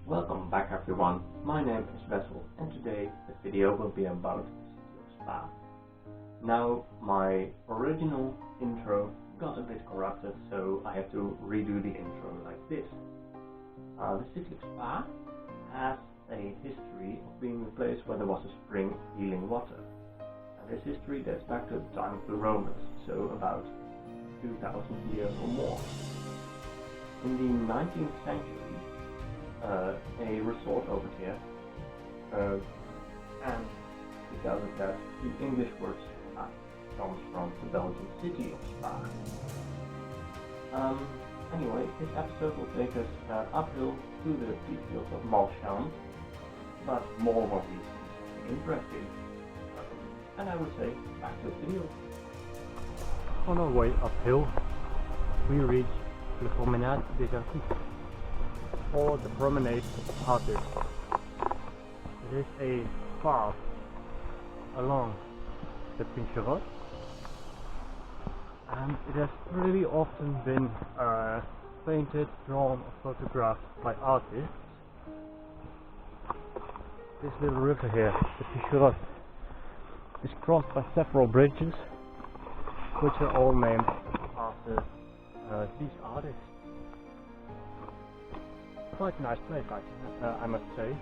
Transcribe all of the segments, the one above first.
Welcome back everyone, my name is Wessel and today the video will be about Spa. Now my original intro got a bit corrupted, so I have to redo the intro like this. The city of Spa has a history of being a place where there was a spring healing water. And this history dates back to the time of the Romans, so about 2000 years or more. In the 19th century, a resort opened here, and because of that, the English word Spa comes from the Belgian city of Spa. Anyway, this episode will take us uphill to the peat fields of Malchamps, but more what we see interesting. And I would say, back to the video. On our way uphill, we reach the Promenade des Artistes, or the Promenade of Artists. It is a path along the Pincherot, and it has really often been painted, drawn or photographed by artists. This little river here, the Pincherot, is crossed by several bridges, which are all named after these artists. Quite a nice place, I must say.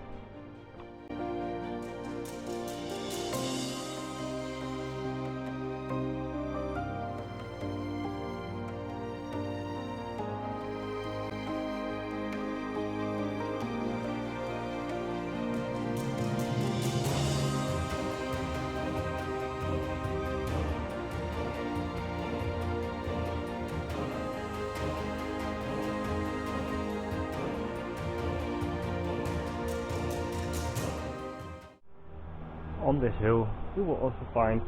On this hill you will also find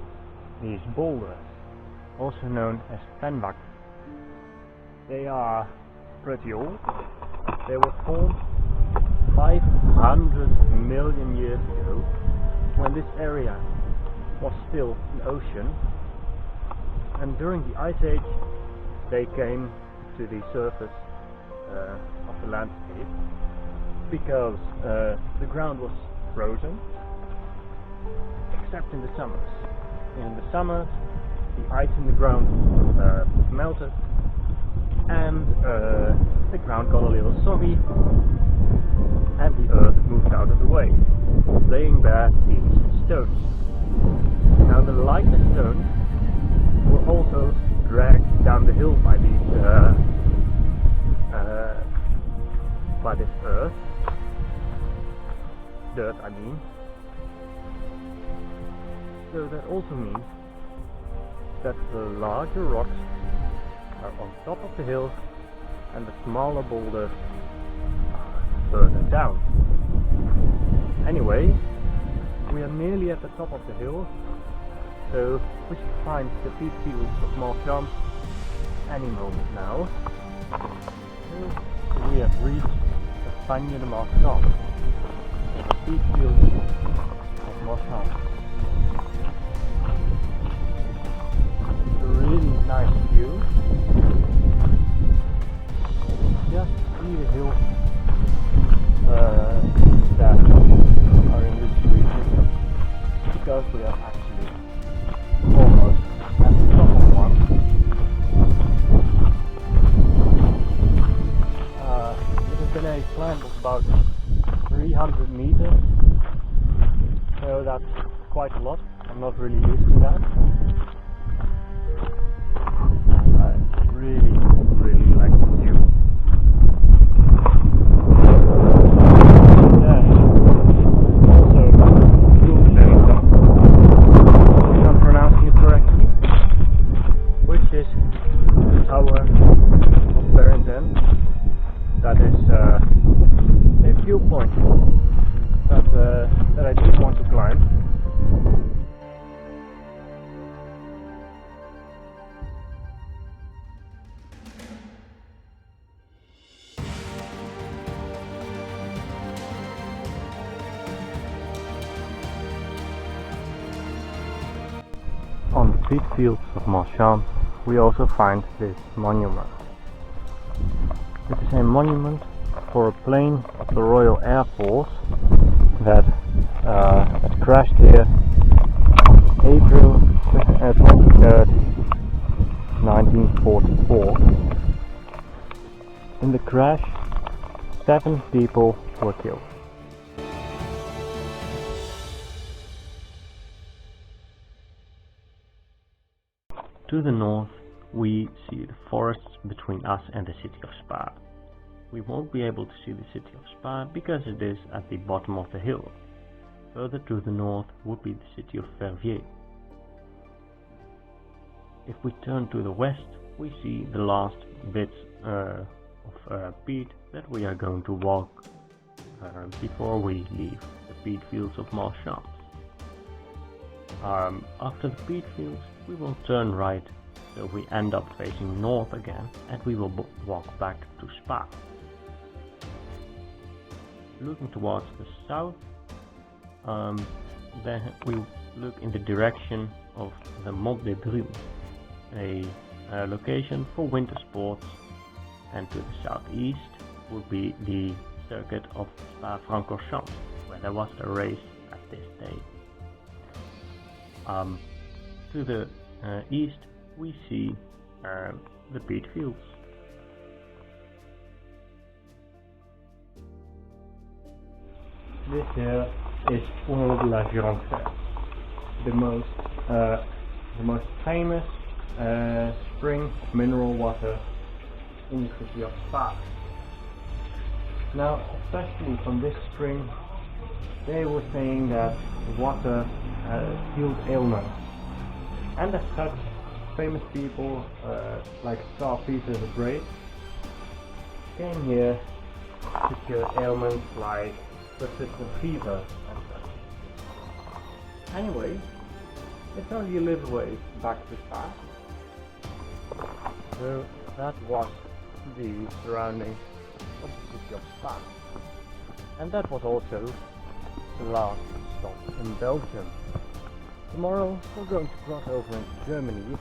these boulders, also known as Fagne. They are pretty old. They were formed 500 million years ago, when this area was still an ocean, and during the Ice Age they came to the surface of the landscape because the ground was frozen, except in the summers. In the summer, the ice in the ground melted, and the ground got a little soggy, and the earth moved out of the way, laying bare these stones. Now the lighter stones were also dragged down the hill by this earth, dirt I mean. So that also means that the larger rocks are on top of the hill and the smaller boulders are further down. Anyway, we are nearly at the top of the hill, so we should find the peat fields of Malchamps any moment now. So we have reached the Fagne de Malchamps, the peat fields of Malchamps. Really nice view. Just see the hills that are in this region, because we are actually almost at the top of one. It has been a climb of about 300 meters, so that's quite a lot. I'm not really used to that. Really like the view. Also if I'm pronouncing it correctly, which is the Tower of Berendsen. That is a viewpoint that I do want to climb. On the peat fields of Malchamps we also find this monument. It is a monument for a plain of the Royal Air Force that crashed here April 23rd, 1944. In the crash, 7 people were killed. To the north, we see the forests between us and the city of Spa. We won't be able to see the city of Spa because it is at the bottom of the hill. Further to the north would be the city of Verviers. If we turn to the west, we see the last bits of peat that we are going to walk before we leave the peat fields of Malchamps. After the peat fields, we will turn right, so we end up facing north again, and we will walk back to Spa. Looking towards the south, then we look in the direction of the Mont des Brumes, a location for winter sports, and to the southeast would be the circuit of Spa-Francorchamps, where there was a race at this day. To the east we see the peat fields. This here is Pont de la Gironde, the most famous spring of mineral water in the city of Spa. Now, especially from this spring, they were saying that water healed ailments, and as such, famous people like Sir Peter the Great came here to cure ailments like persistent fever and such. Anyway, it's only a little way back to Spa. So that was the surroundings of the city of Spa. And that was also the last stop in Belgium. Tomorrow we're going to cross over into Germany,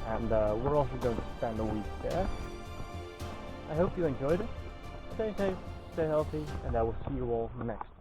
and we're also going to spend a week there. I hope you enjoyed it. Stay safe, stay healthy, and I will see you all next time.